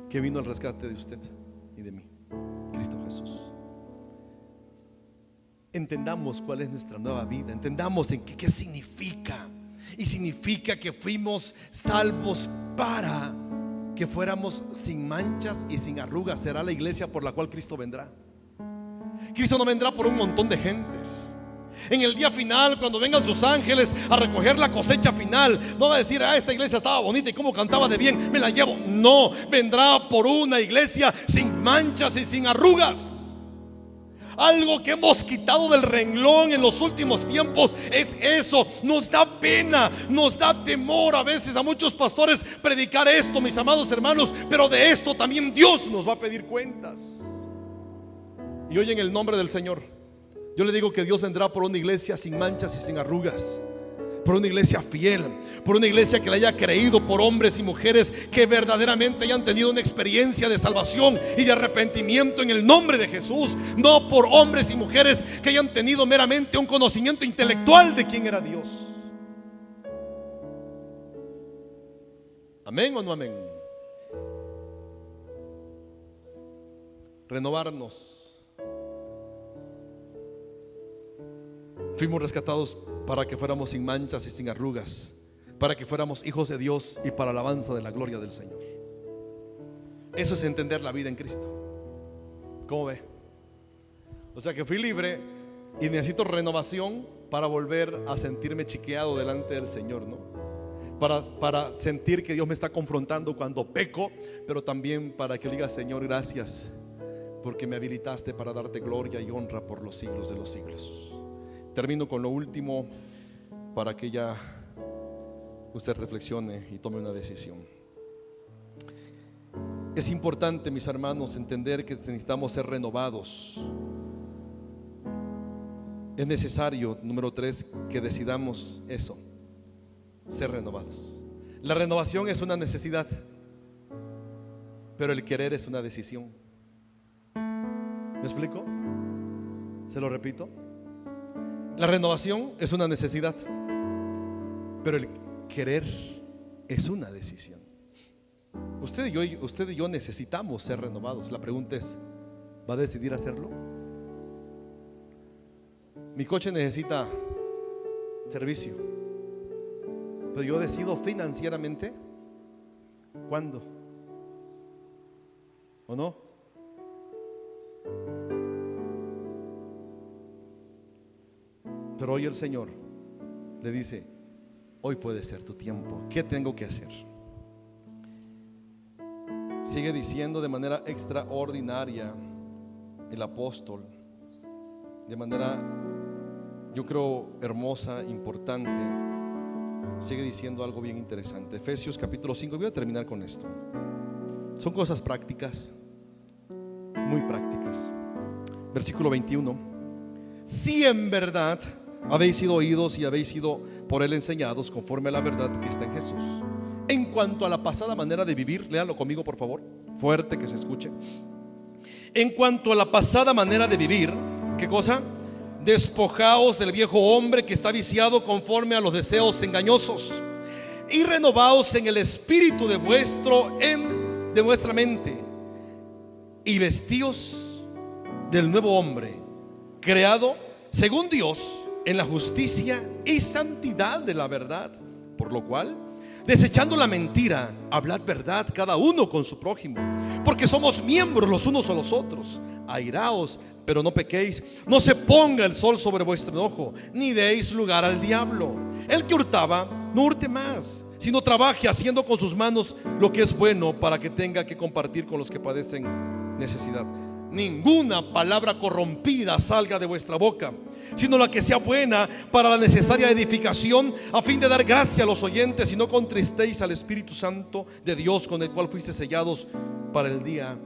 que vino al rescate de usted y de mí: Cristo Jesús. Entendamos cuál es nuestra nueva vida, entendamos en qué significa. Y significa que fuimos salvos para que fuéramos sin manchas y sin arrugas. Será la iglesia por la cual Cristo vendrá. Cristo no vendrá por un montón de gentes. En el día final, cuando vengan sus ángeles a recoger la cosecha final, no va a decir: esta iglesia estaba bonita y cómo cantaba de bien, me la llevo. No, vendrá por una iglesia sin manchas y sin arrugas. Algo que hemos quitado del renglón en los últimos tiempos es eso. Nos da pena, nos da temor a veces a muchos pastores predicar esto, mis amados hermanos, pero de esto también Dios nos va a pedir cuentas. Y hoy, en el nombre del Señor, yo le digo que Dios vendrá por una iglesia sin manchas y sin arrugas, por una iglesia fiel, por una iglesia que le haya creído, por hombres y mujeres que verdaderamente hayan tenido una experiencia de salvación y de arrepentimiento en el nombre de Jesús. No por hombres y mujeres que hayan tenido meramente un conocimiento intelectual de quién era Dios. ¿Amén o no amén? Renovarnos. Fuimos rescatados para que fuéramos sin manchas y sin arrugas, para que fuéramos hijos de Dios y para alabanza de la gloria del Señor. Eso es entender la vida en Cristo. ¿Cómo ve? O sea que fui libre y necesito renovación para volver a sentirme chiqueado delante del Señor, ¿no? Para sentir que Dios me está confrontando cuando peco, pero también para que yo diga: Señor, gracias, porque me habilitaste para darte gloria y honra por los siglos de los siglos. Termino con lo último para que ya usted reflexione y tome una decisión. Es importante, mis hermanos, entender que necesitamos ser renovados. Es necesario, número 3, que decidamos eso, ser renovados. La renovación es una necesidad, pero el querer es una decisión. ¿Me explico? ¿Se lo repito? La renovación es una necesidad, pero el querer es una decisión. Usted y yo necesitamos ser renovados. La pregunta es: ¿va a decidir hacerlo? Mi coche necesita servicio, pero yo decido financieramente cuándo, ¿o no? Pero hoy el Señor le dice: hoy puede ser tu tiempo. ¿Qué tengo que hacer? Sigue diciendo de manera extraordinaria el apóstol, de manera, yo creo, hermosa, importante. Sigue diciendo algo bien interesante. Efesios capítulo 5, voy a terminar con esto. Son cosas prácticas, muy prácticas. Versículo 21: si en verdad habéis sido oídos y habéis sido por él enseñados conforme a la verdad que está en Jesús, en cuanto a la pasada manera de vivir, léalo conmigo por favor, fuerte que se escuche. En cuanto a la pasada manera de vivir, ¿qué cosa? Despojaos del viejo hombre que está viciado conforme a los deseos engañosos, y renovaos en el espíritu de vuestra mente, y vestíos del nuevo hombre, creado según Dios en la justicia y santidad de la verdad. Por lo cual, desechando la mentira, hablad verdad cada uno con su prójimo, porque somos miembros los unos a los otros. Airaos, pero no pequéis. No se ponga el sol sobre vuestro enojo, ni deis lugar al diablo. El que hurtaba, no hurte más, sino trabaje haciendo con sus manos lo que es bueno, para que tenga que compartir con los que padecen necesidad. Ninguna palabra corrompida salga de vuestra boca, sino la que sea buena para la necesaria edificación, a fin de dar gracia a los oyentes, y no contristéis al Espíritu Santo de Dios, con el cual fuiste sellados para el día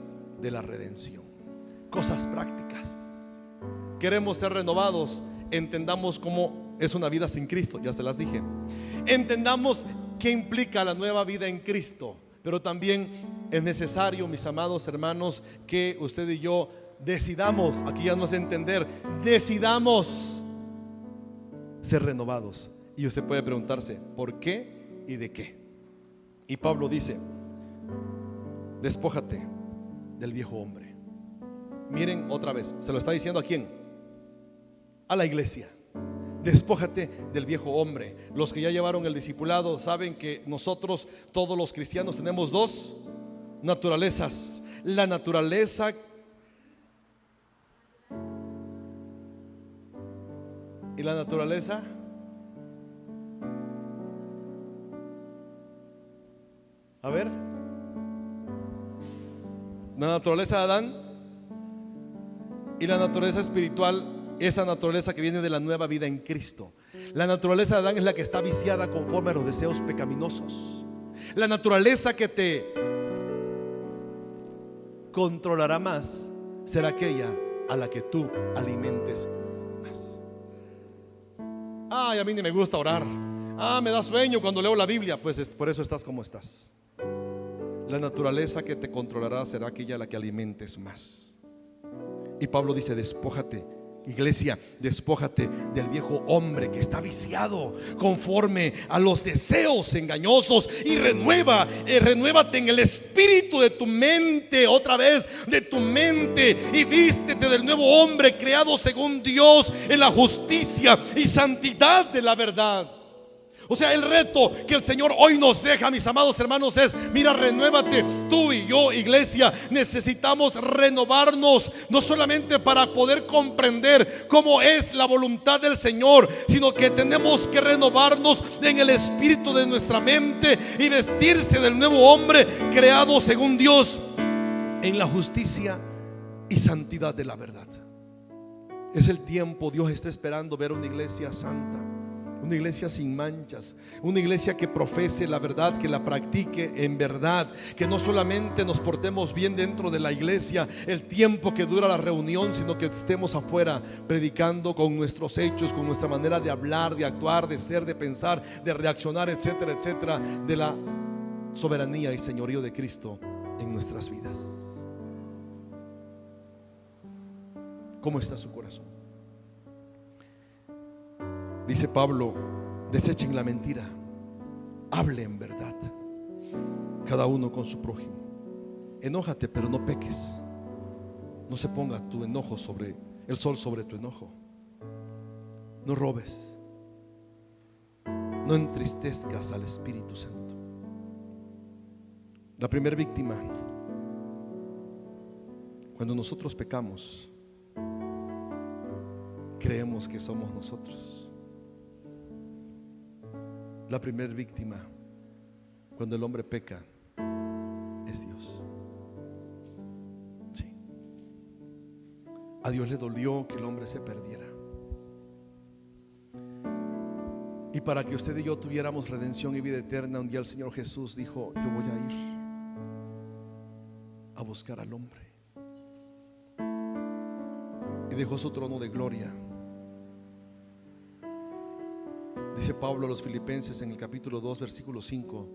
de la redención. Cosas prácticas. Queremos ser renovados. Entendamos cómo es una vida sin Cristo, ya se las dije. Entendamos qué implica la nueva vida en Cristo. Pero también es necesario, mis amados hermanos, que usted y yo decidamos, aquí ya no es entender, decidamos ser renovados. Y usted puede preguntarse: ¿por qué y de qué? Y Pablo dice: despójate del viejo hombre. Miren otra vez, ¿se lo está diciendo a quién? A la iglesia. Despójate del viejo hombre. Los que ya llevaron el discipulado saben que nosotros, todos los cristianos, tenemos dos naturalezas. La naturaleza ¿Y la naturaleza? A ver, la naturaleza de Adán y la naturaleza espiritual, esa naturaleza que viene de la nueva vida en Cristo. La naturaleza de Adán es la que está viciada conforme a los deseos pecaminosos. La naturaleza que te controlará más será aquella a la que tú alimentes más. Ay, a mí ni me gusta orar. Me da sueño cuando leo la Biblia. Pues por eso estás como estás. La naturaleza que te controlará será aquella a la que alimentes más. Y Pablo dice: despójate, iglesia, despójate del viejo hombre que está viciado conforme a los deseos engañosos y renuévate en el espíritu de tu mente, otra vez de tu mente, y vístete del nuevo hombre creado según Dios en la justicia y santidad de la verdad. O sea, el reto que el Señor hoy nos deja, mis amados hermanos, es: mira, renuévate. Tú y yo, iglesia, necesitamos renovarnos, no solamente para poder comprender cómo es la voluntad del Señor, sino que tenemos que renovarnos en el espíritu de nuestra mente y vestirse del nuevo hombre creado según Dios en la justicia y santidad de la verdad. Es el tiempo. Dios está esperando ver una iglesia santa, una iglesia sin manchas, una iglesia que profese la verdad, que la practique en verdad, que no solamente nos portemos bien dentro de la iglesia el tiempo que dura la reunión, sino que estemos afuera predicando con nuestros hechos, con nuestra manera de hablar, de actuar, de ser, de pensar, de reaccionar, etcétera, etcétera, de la soberanía y señorío de Cristo en nuestras vidas. ¿Cómo está su corazón? Dice Pablo: desechen la mentira, hablen verdad, cada uno con su prójimo. Enójate, pero no peques. No se ponga tu enojo sobre el sol sobre tu enojo. No robes. No entristezcas al Espíritu Santo. La primera víctima, cuando nosotros pecamos, creemos que somos nosotros. La primera víctima cuando el hombre peca es Dios. Sí. A Dios le dolió que el hombre se perdiera. Y para que usted y yo tuviéramos redención y vida eterna, un día el Señor Jesús dijo: yo voy a ir a buscar al hombre. Y dejó su trono de gloria. Dice Pablo a los Filipenses en el capítulo 2 versículo 5: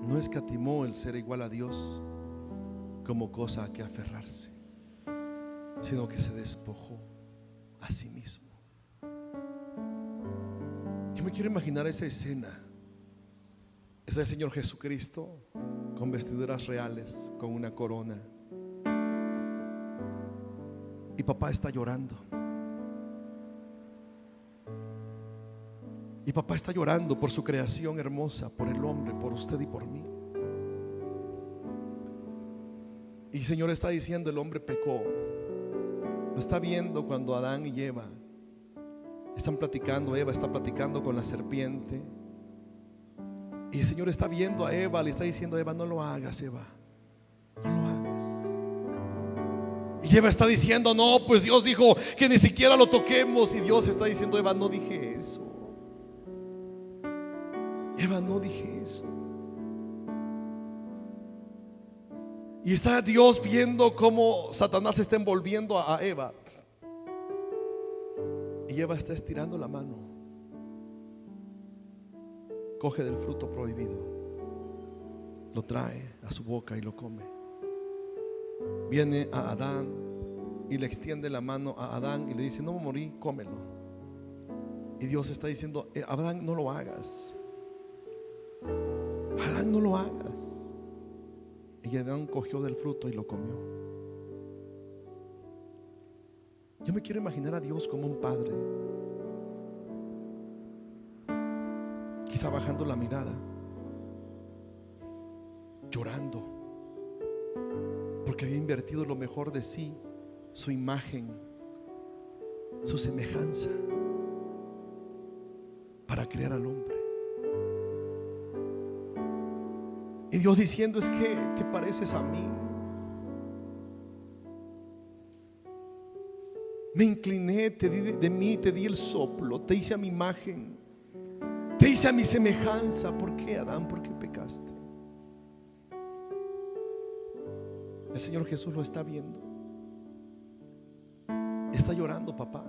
no escatimó el ser igual a Dios como cosa a que aferrarse, sino que se despojó a sí mismo. Yo me quiero imaginar esa escena. Es el Señor Jesucristo con vestiduras reales, con una corona, y papá está llorando. Y papá está llorando por su creación hermosa, por el hombre, por usted y por mí. Y el Señor está diciendo: el hombre pecó. Lo está viendo cuando Adán y Eva están platicando. Eva está platicando con la serpiente, y el Señor está viendo a Eva. Le está diciendo: Eva, no lo hagas, Eva, no lo hagas. Y Eva está diciendo: no, pues Dios dijo que ni siquiera lo toquemos. Y Dios está diciendo: Eva, no dije eso. Eva, no dije eso. Y está Dios viendo cómo Satanás está envolviendo a Eva. Y Eva está estirando la mano, coge del fruto prohibido, lo trae a su boca y lo come. Viene a Adán y le extiende la mano a Adán y le dice: no me morí, cómelo. Y Dios está diciendo: Adán, no lo hagas. Adán, no lo hagas. Y Adán cogió del fruto y lo comió. Yo me quiero imaginar a Dios como un padre, quizá bajando la mirada, llorando, porque había invertido lo mejor de sí, su imagen, su semejanza, para crear al hombre. Y Dios diciendo: es que te pareces a mí. Me incliné, te di de mí, te di el soplo, te hice a mi imagen, te hice a mi semejanza. ¿Por qué, Adán? ¿Por qué pecaste? El Señor Jesús lo está viendo. Está llorando, papá.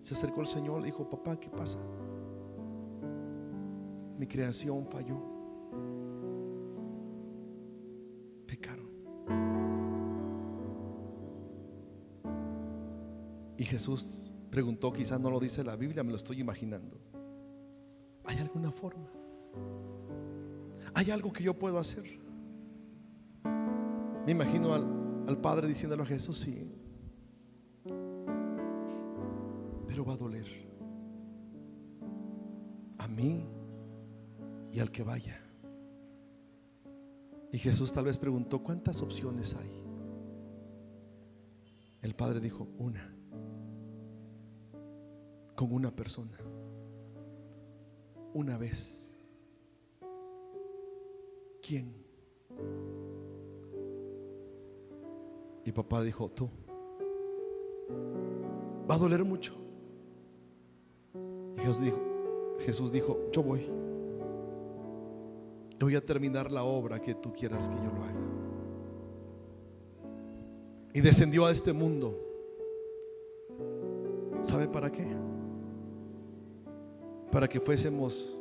Se acercó el Señor, le dijo: papá, ¿qué pasa? Mi creación falló. Pecaron. Y Jesús preguntó, quizás no lo dice la Biblia, me lo estoy imaginando: ¿hay alguna forma? ¿Hay algo que yo puedo hacer? Me imagino al Padre diciéndole a Jesús: sí, pero va a doler a mí y al que vaya. Y Jesús tal vez preguntó: ¿cuántas opciones hay? El Padre dijo: una, con una persona, una vez. ¿Quién? Y papá dijo: tú. Va a doler mucho. Y Jesús dijo: yo voy. Voy a terminar la obra que tú quieras que yo lo haga. Y descendió a este mundo. ¿Sabe para qué? Para que fuésemos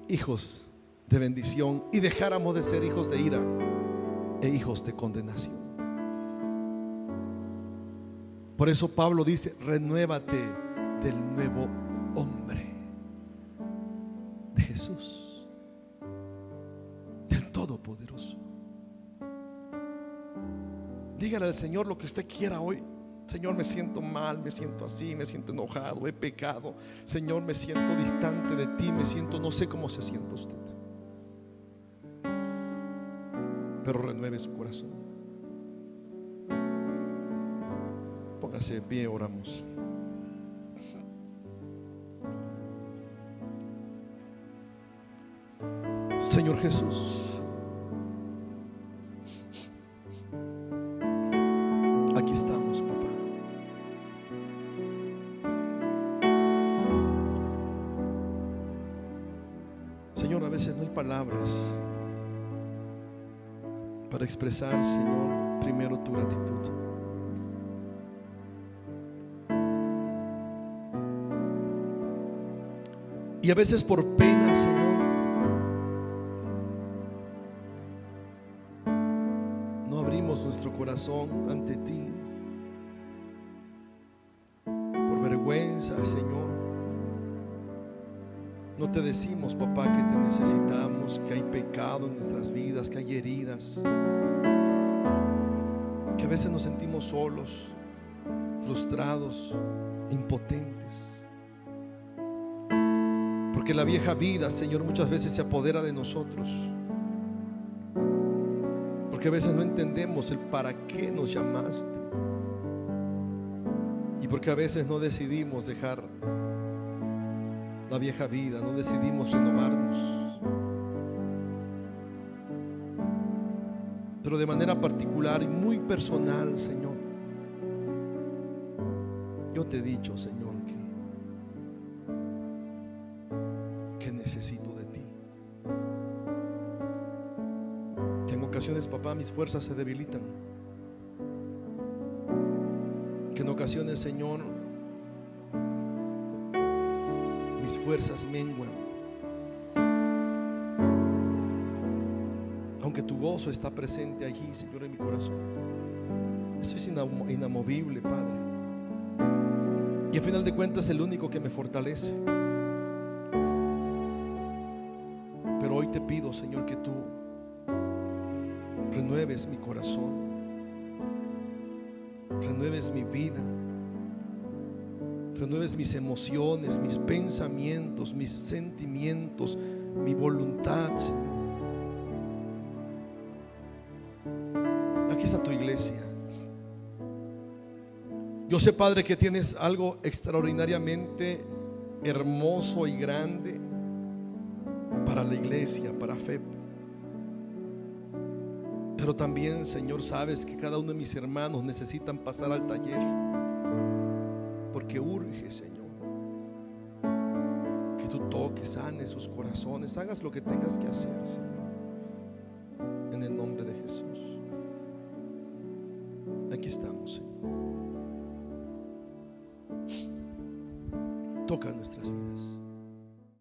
hijos de bendición y dejáramos de ser hijos de ira e hijos de condenación. Por eso Pablo dice: renuévate del nuevo hombre, de Jesús, del Todopoderoso. Dígale al Señor lo que usted quiera hoy. Señor, me siento mal, me siento así, me siento enojado, he pecado. Señor, me siento distante de ti, me siento, no sé cómo se siente usted, pero renueve su corazón. Póngase de pie, oramos. Señor Jesús, aquí estamos, papá. Señor, a veces no hay palabras para expresar, Señor, primero tu gratitud. Y a veces por pena, Señor, no abrimos nuestro corazón ante ti. Por vergüenza, Señor, no te decimos, papá, que te necesitamos, que hay pecado en nuestras vidas, que hay heridas, que a veces nos sentimos solos, frustrados, impotentes. Porque la vieja vida, Señor, muchas veces se apodera de nosotros. Porque a veces no entendemos el para qué nos llamaste. Y porque a veces no decidimos dejar la vieja vida, no decidimos renovarnos. Pero de manera particular y muy personal, Señor, yo te he dicho, Señor, que necesito de ti. Que en ocasiones, papá, mis fuerzas se debilitan. Que en ocasiones, Señor, mis fuerzas menguan, aunque tu gozo está presente allí, Señor, en mi corazón. Eso es inamovible, Padre. Y al final de cuentas, el único que me fortalece. Pero hoy te pido, Señor, que tú renueves mi corazón, renueves mi vida, renueves mis emociones, mis pensamientos, mis sentimientos, mi voluntad, Señor. Aquí está tu iglesia. Yo sé, Padre, que tienes algo extraordinariamente hermoso y grande para la iglesia, para FEP. Pero también, Señor, sabes que cada uno de mis hermanos necesitan pasar al taller, porque urge, Señor, que tú toques, sanes sus corazones, hagas lo que tengas que hacer, Señor, en el nombre de Jesús. Aquí estamos, Señor. Toca nuestras vidas.